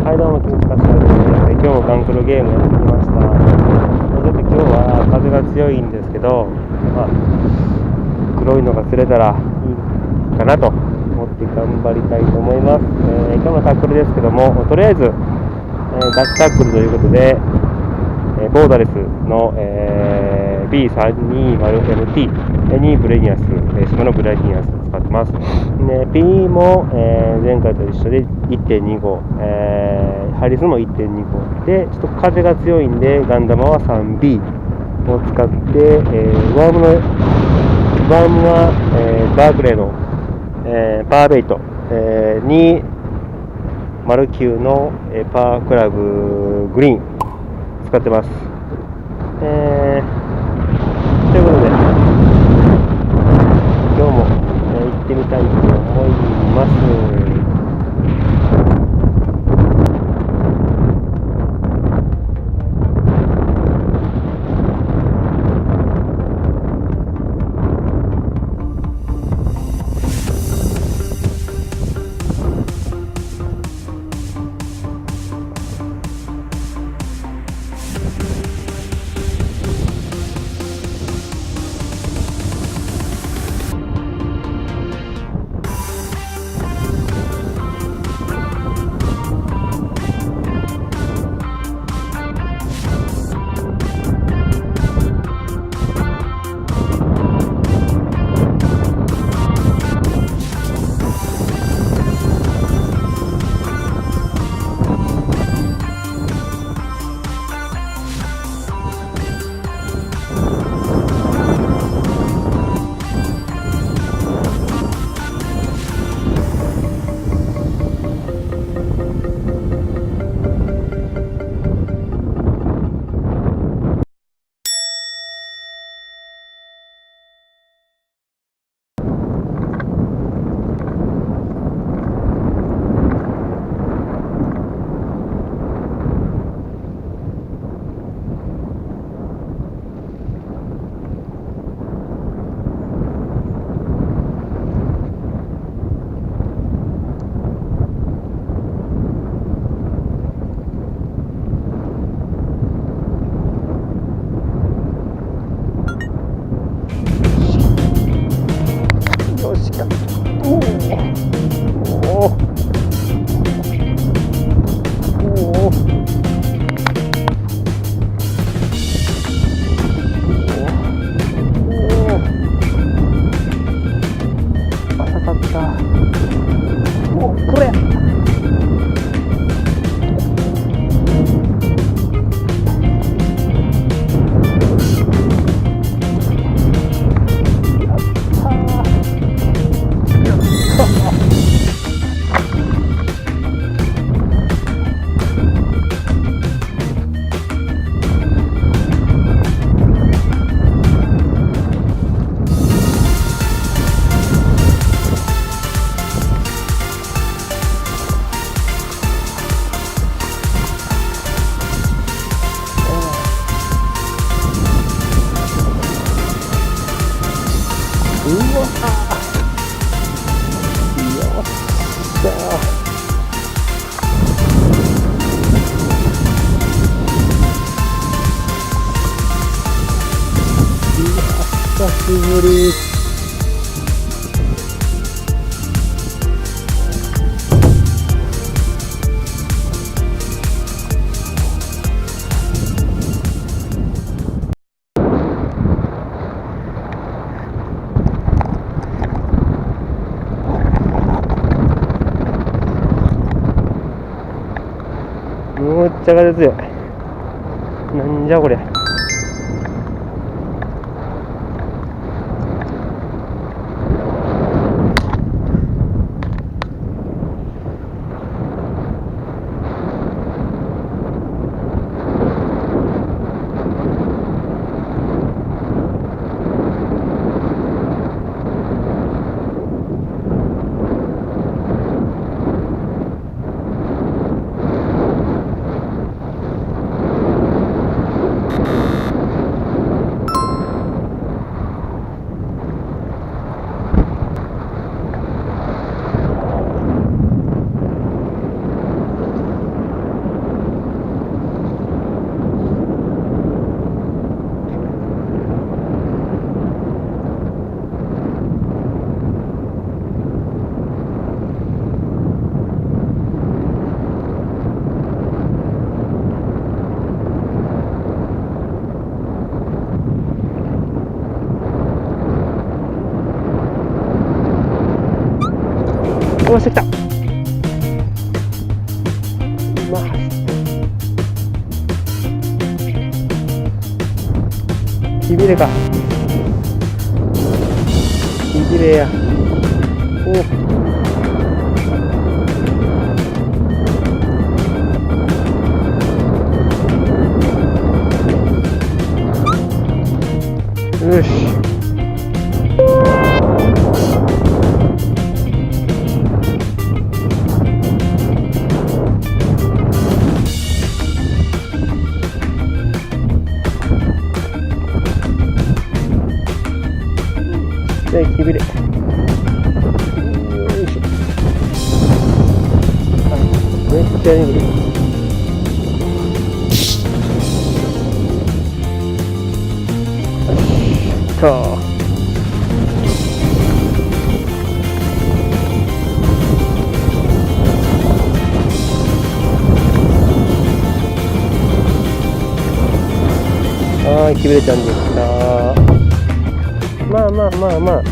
はい、どうも、金塚です。今日もガンクルゲームやってきました。ちょっと今日は風が強いんですけど、黒いのが釣れたらいいかなと思って頑張りたいと思います。今日のタックルですけども、とりあえず、ダッチタックルということで、ボーダレスの、B320MT、にブレニアス、島のブレニアスを使ってます。P も、前回と一緒で 1.25、ハリスも 1.25 で、ちょっと風が強いんでガンダマは 3B を使って、ワームは、バークレーの、パワーベイト、に09の、パワークラブグリーン使ってます。ということで今日も、行ってみたいと思います。よしかおお浅かった。おこれうわよっしゃ久しぶり。むっちゃ風強い。なんじゃこりゃ。ましてきた。まあしびれか。しびれや。およし。で、きびれ。よいしょ。めっちゃいいね。とはい、きびれちゃんでした。まあまあまあまあ